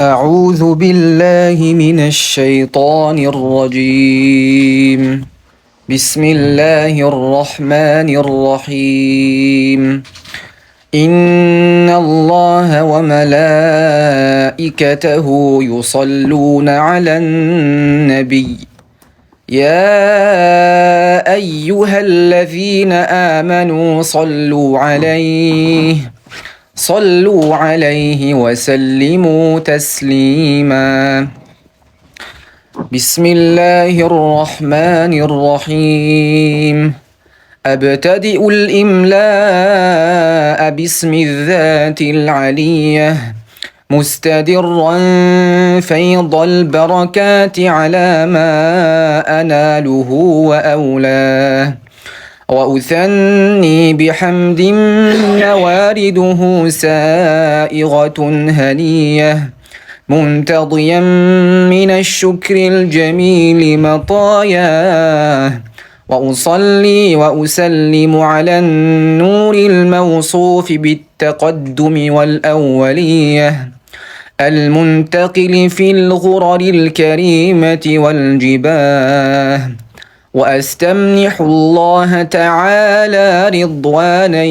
أعوذ بالله من الشيطان الرجيم. بسم الله الرحمن الرحيم. إن الله وملائكته يصلون على النبي يا أيها الذين آمنوا صلوا عليه وسلموا تسليما. بسم الله الرحمن الرحيم. أبتدئ الإملاء باسم الذات العلية مستدرا فيض البركات على ما أناله وأولاه، وأثني بحمد موارده سائغة هنية منتضيا من الشكر الجميل مطاياه، وأصلي وأسلم على النور الموصوف بالتقدم والأولية المنتقل في الغرر الكريمة والجباه، وأستمنح الله تعالى رضوانا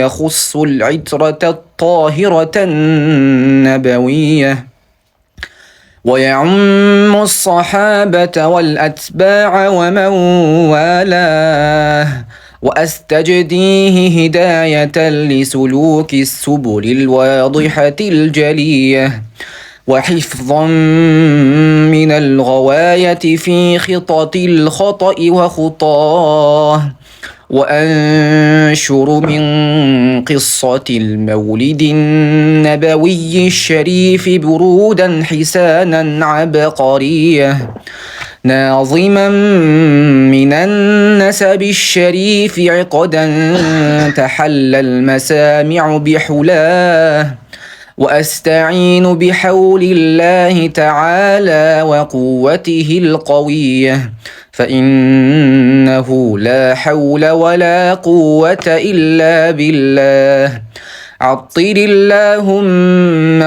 يخص العترة الطاهرة النبوية ويعم الصحابة والأتباع ومن والاه، وأستجديه هداية لسلوك السبل الواضحة الجلية، وحفظا من الغواية في خطط الخطأ وخطاه، وأنشر من قصة المولد النبوي الشريف برودا حسانا عبقرية ناظما من النسب الشريف عقدا تحلى المسامع بحلاه، وأستعين بحول الله تعالى وقوته القوية، فإنه لا حول ولا قوة إلا بالله. عطر اللهم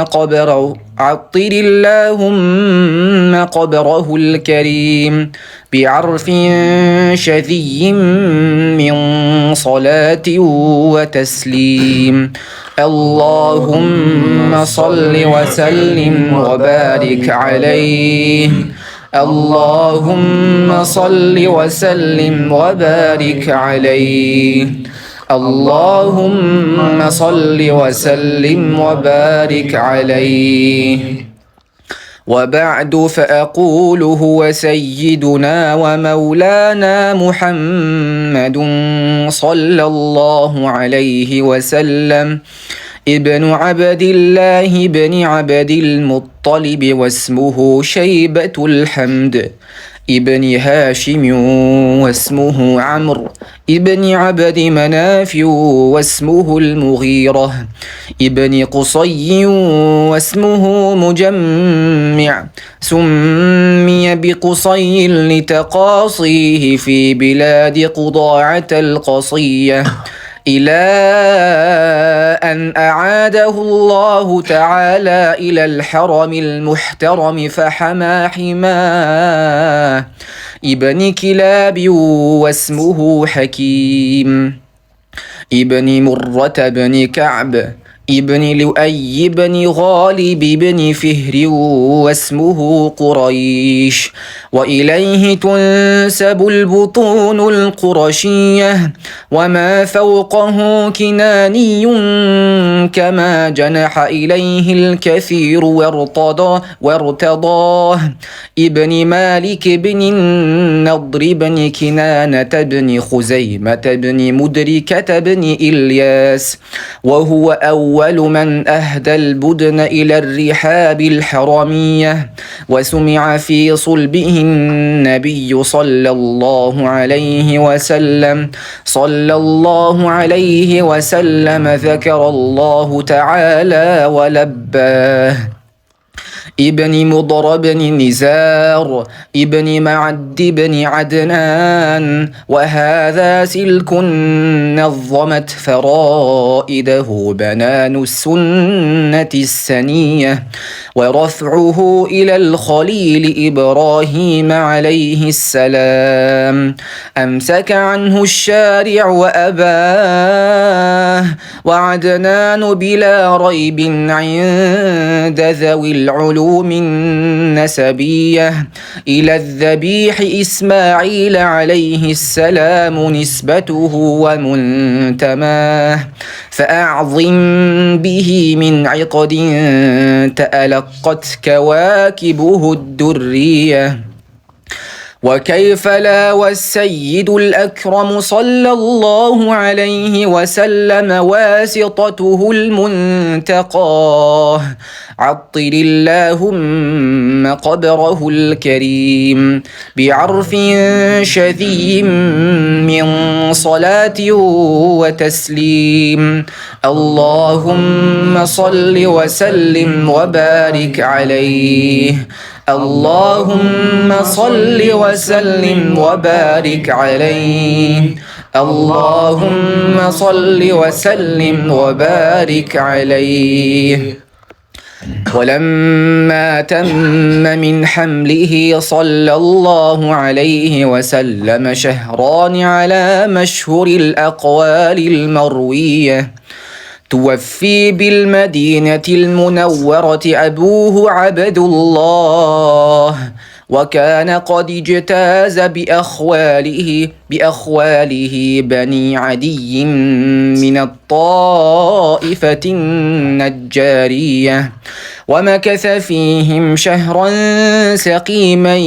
قبره الكريم بعرف شذي من صلاة وتسليم. اللهم صل وسلم وبارك عليه. اللهم صل وسلم وبارك عليه. اللهم صل وسلم وبارك عليه. وبعد فأقول هو سيدنا ومولانا محمد صلى الله عليه وسلم ابن عبد الله بن عبد المطلب، واسمه شيبة الحمد ابن هاشم، واسمه عمرو ابن عبد مناف، واسمه المغيرة ابن قصي، واسمه مجمع، سمي بقصي لتقاصيه في بلاد قضاعة القصية، إلى أن أعاده الله تعالى إلى الحرم المحترم فحمى حماه ابن كلاب، واسمه حكيم ابن مرة بن كعب ابن لؤي بن غالب بن فهر، واسمه قريش، وإليه تنسب البطون القرشية، وما فوقه كناني كما جنح إليه الكثير وارتضاه ابن مالك بن النضر بن كنانة بن خزيمة بن مدركة بن إلياس، وهو أول من أهدى البدن إلى الرحاب الحرمية، وسمع في صلبه النبي صلى الله عليه وسلم ذكر الله تعالى ولباه، ابن مضر بن نزار ابن معد بن عدنان. وهذا سلك نظمت فرائده بنان السنة السنية، ورفعه إلى الخليل إبراهيم عليه السلام أمسك عنه الشارع وأباه. وعدنان بلا ريب عند ذوي العلوم النسبية إلى الذبيح إسماعيل عليه السلام نسبته ومنتماه، فأعظم به من عقد تألقت كواكبه الدرية. وكيف لا والسيد الأكرم صلى الله عليه وسلم واسطته المنتقاه. عطر اللهم قبره الكريم بعرف شذي من صلاة وتسليم. اللهم صل وسلم وبارك عليه. اللهم صل وسلم وبارك عليه. اللهم صل وسلم وبارك عليه. ولما تم من حمله صلى الله عليه وسلم شهران على مشهور الأقوال المروية، توفي بالمدينة المنورة أبوه عبد الله، وكان قد اجتاز بأخواله بني عدي من الطائفة النجارية، ومكث فيهم شهرا سقيما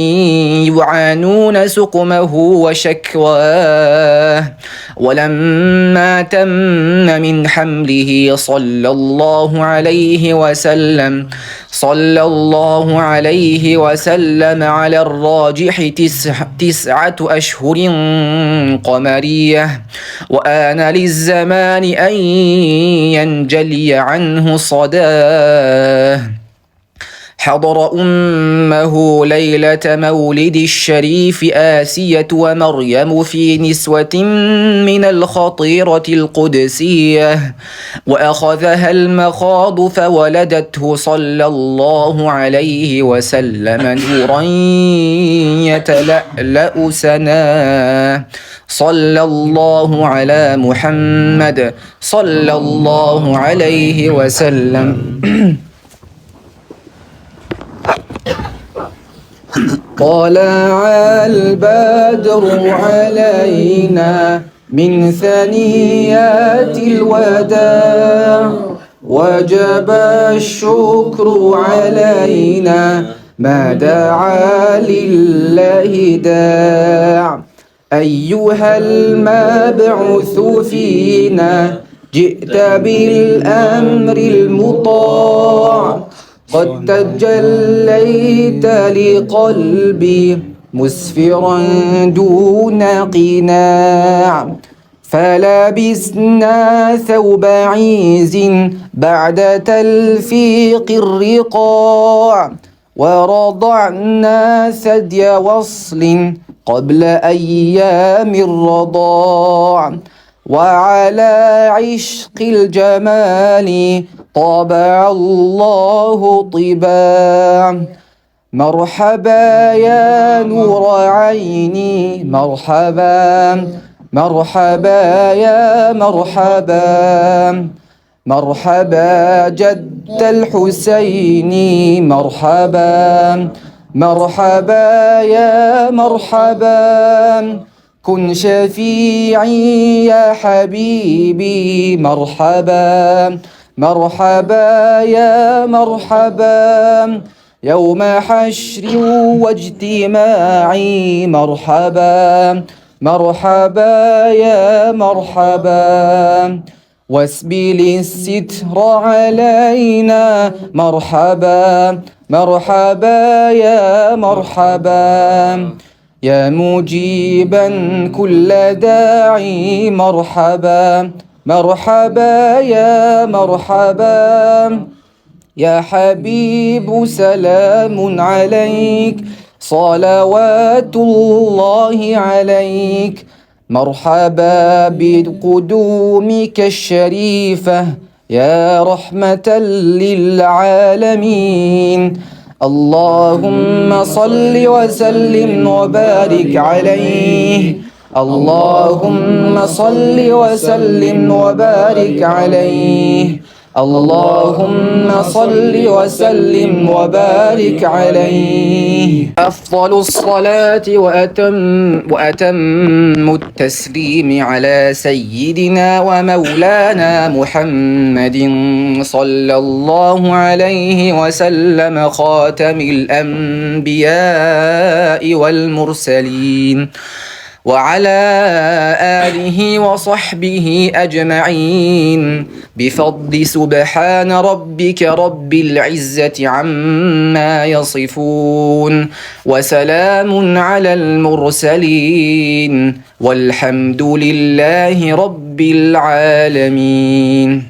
يعانون سقمه وشكواه. ولما تم من حمله صلى الله عليه وسلم على الراجح 9 أشهر قمرية، وآن للزمان أن ينجلي عنه صداه. حضر أمه ليلة مولد الشريف آسية ومريم في نسوة من الخطيرة القدسية، وأخذها المخاض فولدته صلى الله عليه وسلم نورا يتلألأ سناه. صلى الله على محمد صلى الله عليه وسلم. طلع البدر علينا من ثنيات الوداع، وجب الشكر علينا ما دعا لله داع. أيها المبعوث فينا جئت بالأمر المطاع، قد تجليت لقلبي مسفرا دون قناع. فلبسنا ثوب عيز بعد تلفيق الرقاع، ورضعنا ثدي وصل قبل أيام الرضاع. وعلى عشق الجمال طبع الله طباع. مرحبا يا نور عيني مرحبا، مرحبا يا مرحبا، مرحبا جد الحسين مرحبا، مرحبا يا مرحبا. كن شفيعي يا حبيبي مرحبا، مرحبا يا مرحبا. يوم حشر واجتماعي مرحبا، مرحبا يا مرحبا. واسبل الستر علينا مرحبا، مرحبا يا مرحبا. يا مجيبا كل داعي مرحبا، مرحبا يا مرحبا. يا حبيب سلام عليك صلوات الله عليك. مرحبا بقدومك الشريفة يا رحمة للعالمين. اللهم صل وسلم وبارك عليه. اللهم صل وسلم وبارك عليه. اللهم صل وسلم وبارك عليه. أفضل الصلاة وأتم التسليم على سيدنا ومولانا محمد صلى الله عليه وسلم خاتم الأنبياء والمرسلين وعلى آله وصحبه أجمعين بفضل سبحان ربك رب العزة عما يصفون وسلام على المرسلين والحمد لله رب العالمين.